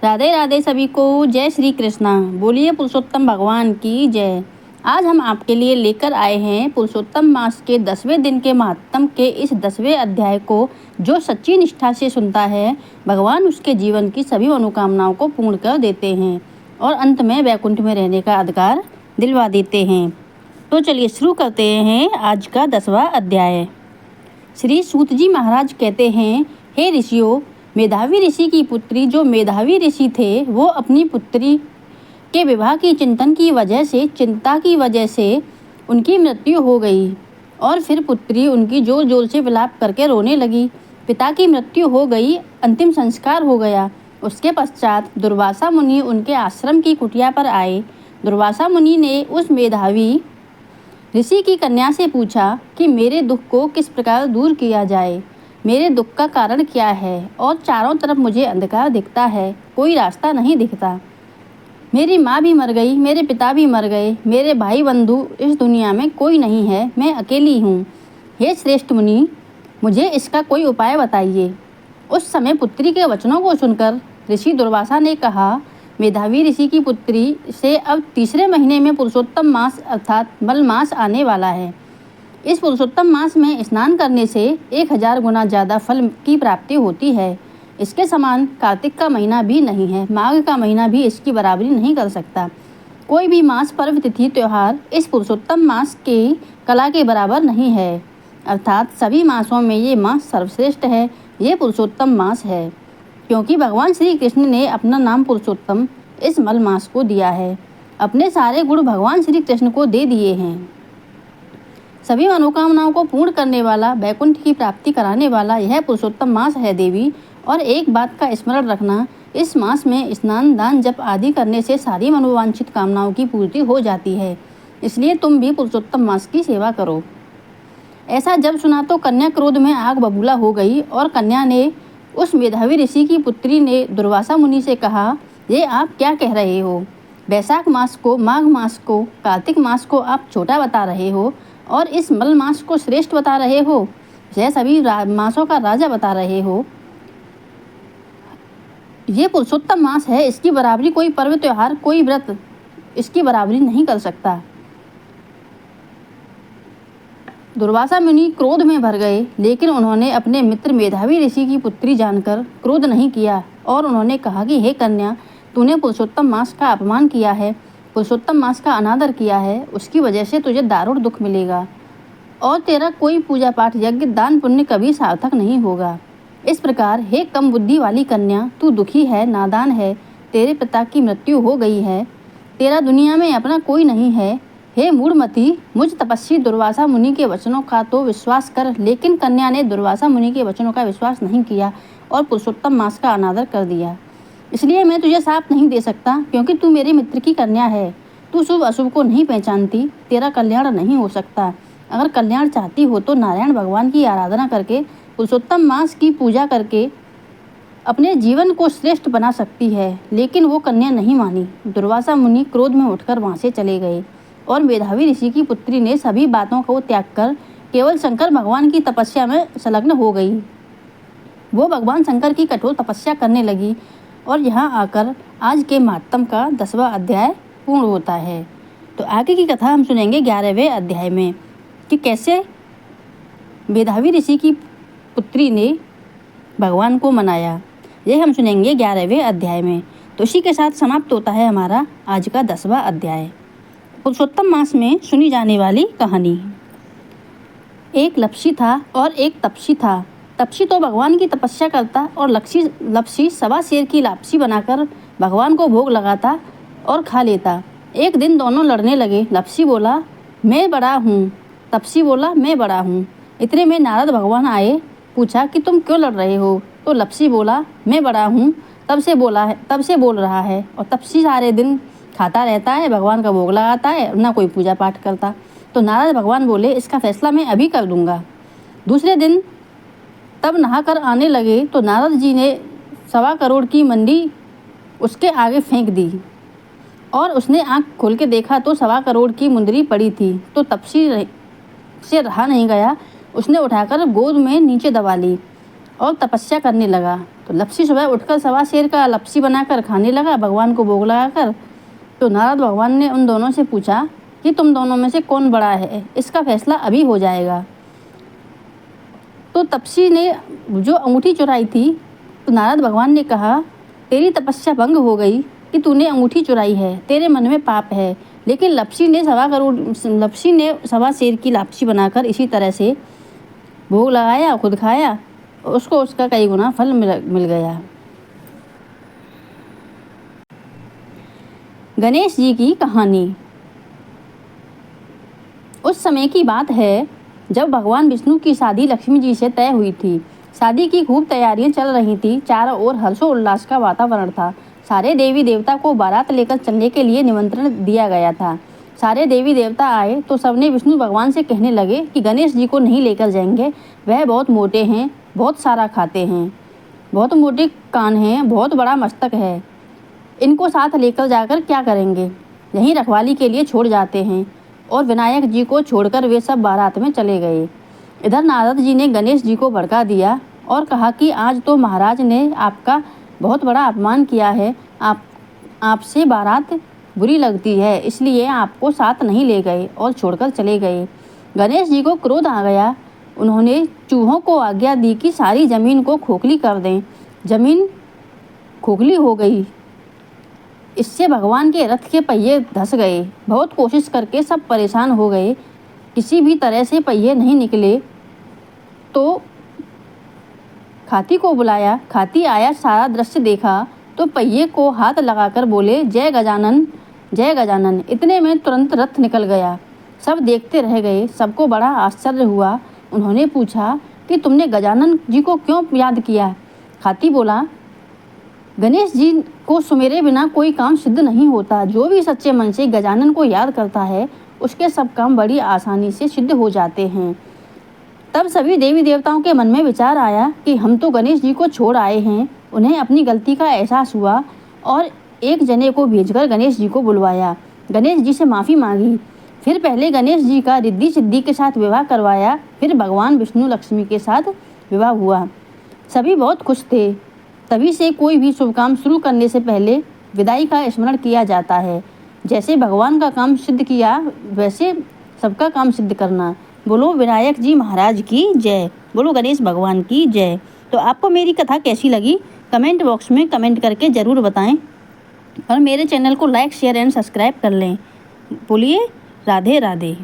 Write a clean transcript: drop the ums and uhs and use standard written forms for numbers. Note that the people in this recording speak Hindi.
राधे राधे सभी को। जय श्री कृष्णा। बोलिए पुरुषोत्तम भगवान की जय। आज हम आपके लिए लेकर आए हैं पुरुषोत्तम मास के 10वें दिन के महात्म के इस 10वें अध्याय को। जो सच्ची निष्ठा से सुनता है, भगवान उसके जीवन की सभी मनोकामनाओं को पूर्ण कर देते हैं और अंत में वैकुंठ में रहने का अधिकार दिलवा देते हैं। तो चलिए शुरू करते हैं आज का 10वां अध्याय। श्री सूत जी महाराज कहते हैं, हे ऋषियों, मेधावी ऋषि की पुत्री जो मेधावी ऋषि थे, वो अपनी पुत्री के विवाह की चिंता की वजह से उनकी मृत्यु हो गई और फिर पुत्री उनकी जोर जोर से विलाप करके रोने लगी। पिता की मृत्यु हो गई, अंतिम संस्कार हो गया। उसके पश्चात दुर्वासा मुनि उनके आश्रम की कुटिया पर आए। दुर्वासा मुनि ने उस मेधावी ऋषि की कन्या से पूछा कि मेरे दुख को किस प्रकार दूर किया जाए, मेरे दुख का कारण क्या है और चारों तरफ मुझे अंधकार दिखता है, कोई रास्ता नहीं दिखता। मेरी माँ भी मर गई, मेरे पिता भी मर गए, मेरे भाई बंधु इस दुनिया में कोई नहीं है, मैं अकेली हूँ। हे श्रेष्ठ मुनि, मुझे इसका कोई उपाय बताइए। उस समय पुत्री के वचनों को सुनकर ऋषि दुर्वासा ने कहा, मेधावी ऋषि की पुत्री से अब तीसरे महीने में पुरुषोत्तम मास अर्थात मल मास आने वाला है। इस पुरुषोत्तम मास में स्नान करने से 1000 गुना ज़्यादा फल की प्राप्ति होती है। इसके समान कार्तिक का महीना भी नहीं है, माघ का महीना भी इसकी बराबरी नहीं कर सकता। कोई भी मास, पर्व, तिथि, त्योहार इस पुरुषोत्तम मास की कला के बराबर नहीं है। अर्थात सभी मासों में ये मास सर्वश्रेष्ठ है, ये पुरुषोत्तम मास है, क्योंकि भगवान श्री कृष्ण ने अपना नाम पुरुषोत्तम इस मल मास को दिया है। अपने सारे गुण भगवान श्री कृष्ण को दे दिए हैं। सभी मनोकामनाओं को पूर्ण करने वाला, वैकुंठ की प्राप्ति कराने वाला यह पुरुषोत्तम मास है देवी। और एक बात का स्मरण रखना, इस मास में स्नान, दान, जप आदि करने से सारी मनोवांछित कामनाओं की पूर्ति हो जाती है। इसलिए तुम भी पुरुषोत्तम मास की सेवा करो। ऐसा जब सुना तो कन्या क्रोध में आग बबूला हो गई और कन्या ने उस मेधावी ऋषि की पुत्री ने दुर्वासा मुनि से कहा, ये आप क्या कह रहे हो? बैसाख मास को, माघ मास को, कार्तिक मास को आप छोटा बता रहे हो और इस मल मास को श्रेष्ठ बता रहे हो। यह सभी मासों का राजा बता रहे हो। ये पुरुषोत्तम मास है, इसकी बराबरी कोई पर्व, त्योहार, कोई व्रत इसकी बराबरी नहीं कर सकता। दुर्वासा मुनि क्रोध में भर गए, लेकिन उन्होंने अपने मित्र मेधावी ऋषि की पुत्री जानकर क्रोध नहीं किया और उन्होंने कहा कि हे कन्या, तूने पुरुषोत्तम मास का अपमान किया है, पुरुषोत्तम मास का अनादर किया है, उसकी वजह से तुझे दारुण दुख मिलेगा और तेरा कोई पूजा पाठ, यज्ञ, दान, पुण्य कभी सार्थक नहीं होगा। इस प्रकार हे कम बुद्धि वाली कन्या, तू दुखी है, नादान है, तेरे पिता की मृत्यु हो गई है, तेरा दुनिया में अपना कोई नहीं है। हे मूढ़मती, मुझ तपस्वी दुर्वासा मुनि के वचनों का तो विश्वास कर। लेकिन कन्या ने दुर्वासा मुनि के वचनों का विश्वास नहीं किया और पुरुषोत्तम मास का अनादर कर दिया। इसलिए मैं तुझे शाप नहीं दे सकता, क्योंकि तू मेरे मित्र की कन्या है। तू शुभ अशुभ को नहीं पहचानती, तेरा कल्याण नहीं हो सकता। अगर कल्याण चाहती हो तो नारायण भगवान की आराधना करके, पुरुषोत्तम मास की पूजा करके अपने जीवन को श्रेष्ठ बना सकती है। लेकिन वो कन्या नहीं मानी। दुर्वासा मुनि क्रोध में उठकर वहाँ से चले गए और मेधावी ऋषि की पुत्री ने सभी बातों को त्याग कर केवल शंकर भगवान की तपस्या में संलग्न हो गई। वो भगवान शंकर की कठोर तपस्या करने लगी और यहाँ आकर आज के महात्म का 10वां अध्याय पूर्ण होता है। तो आगे की कथा हम सुनेंगे 11वें अध्याय में कि कैसे मेधावी ऋषि की पुत्री ने भगवान को मनाया। ये हम सुनेंगे 11वें अध्याय में। तो इसी के साथ समाप्त होता है हमारा आज का 10वां अध्याय। पुरुषोत्तम मास में सुनी जाने वाली कहानी। एक लप्सी था और एक तपसी था। तपसी तो भगवान की तपस्या करता और लप्सी 1.25 शेर की लापसी बनाकर भगवान को भोग लगाता और खा लेता। एक दिन दोनों लड़ने लगे। लप्सी बोला, मैं बड़ा हूँ। तपसी बोला, मैं बड़ा हूँ। इतने में नारद भगवान आए। पूछा कि तुम क्यों लड़ रहे हो? तो लप्सी बोला, मैं बड़ा हूँ, तब से बोल रहा है। और तपसी सारे दिन खाता रहता है, भगवान का भोग लगाता है, ना कोई पूजा पाठ करता। तो नारद भगवान बोले, इसका फैसला मैं अभी कर दूंगा। दूसरे दिन तब नहाकर आने लगे तो नारद जी ने 1.25 करोड़ की मंडी उसके आगे फेंक दी और उसने आंख खोल के देखा तो 1.25 करोड़ की मुंदरी पड़ी थी। तो तपसी से रहा नहीं गया, उसने उठाकर गोद में नीचे दबा ली और तपस्या करने लगा। तो लपसी सुबह उठकर सवा सेर का लपसी बनाकर खाने लगा, भगवान को भोग लगाकर। तो नारद भगवान ने उन दोनों से पूछा कि तुम दोनों में से कौन बड़ा है, इसका फैसला अभी हो जाएगा। तो तपसी ने जो अंगूठी चुराई थी, तो नारद भगवान ने कहा, तेरी तपस्या भंग हो गई कि तूने अंगूठी चुराई है, तेरे मन में पाप है। लेकिन लपसी ने सवा सेर की लापसी बनाकर इसी तरह से भोग लगाया, खुद खाया, उसको उसका कई गुना फल मिल गया। गणेश जी की कहानी। उस समय की बात है जब भगवान विष्णु की शादी लक्ष्मी जी से तय हुई थी। शादी की खूब तैयारियां चल रही थी, चारों ओर हर्षोल्लास का वातावरण था। सारे देवी देवता को बारात लेकर चलने के लिए निमंत्रण दिया गया था। सारे देवी देवता आए तो सबने विष्णु भगवान से कहने लगे कि गणेश जी को नहीं लेकर जाएंगे, वह बहुत मोटे हैं, बहुत सारा खाते हैं, बहुत मोटे कान हैं, बहुत बड़ा मस्तक है, इनको साथ लेकर जाकर क्या करेंगे, यहीं रखवाली के लिए छोड़ जाते हैं। और विनायक जी को छोड़कर वे सब बारात में चले गए। इधर नारद जी ने गणेश जी को भड़का दिया और कहा कि आज तो महाराज ने आपका बहुत बड़ा अपमान किया है, आपसे बारात बुरी लगती है, इसलिए आपको साथ नहीं ले गए और छोड़कर चले गए। गणेश जी को क्रोध आ गया। उन्होंने चूहों को आज्ञा दी कि सारी जमीन को खोखली कर दें। जमीन खोखली हो गई। इससे भगवान के रथ के पहिए धंस गए। बहुत कोशिश करके सब परेशान हो गए, किसी भी तरह से पहिए नहीं निकले। तो खाती को बुलाया। खाती आया, सारा दृश्य देखा तो पहिए को हाथ लगाकर बोले, जय गजानन, जय गजानन। इतने में तुरंत रथ निकल गया। सब देखते रह गए। सबको बड़ा आश्चर्य हुआ। उन्होंने पूछा कि तुमने गजानन जी को क्यों याद किया? खाती बोला, गणेश जी को सुमेरे बिना कोई काम सिद्ध नहीं होता। जो भी सच्चे मन से गजानन को याद करता है, उसके सब काम बड़ी आसानी से सिद्ध हो जाते हैं। तब सभी देवी देवताओं के मन में विचार आया कि हम तो गणेश जी को छोड़ आए हैं। उन्हें अपनी गलती का एहसास हुआ और एक जने को भेजकर गणेश जी को बुलवाया। गणेश जी से माफ़ी मांगी। फिर पहले गणेश जी का रिद्धि सिद्धि के साथ विवाह करवाया, फिर भगवान विष्णु लक्ष्मी के साथ विवाह हुआ। सभी बहुत खुश थे। तभी से कोई भी शुभ काम शुरू करने से पहले विदाई का स्मरण किया जाता है। जैसे भगवान का काम सिद्ध किया, वैसे सबका काम सिद्ध करना। बोलो विनायक जी महाराज की जय, बोलो गणेश भगवान की जय। तो आपको मेरी कथा कैसी लगी कमेंट बॉक्स में कमेंट करके ज़रूर बताएं और मेरे चैनल को लाइक, शेयर एंड सब्सक्राइब कर लें। बोलिए राधे राधे।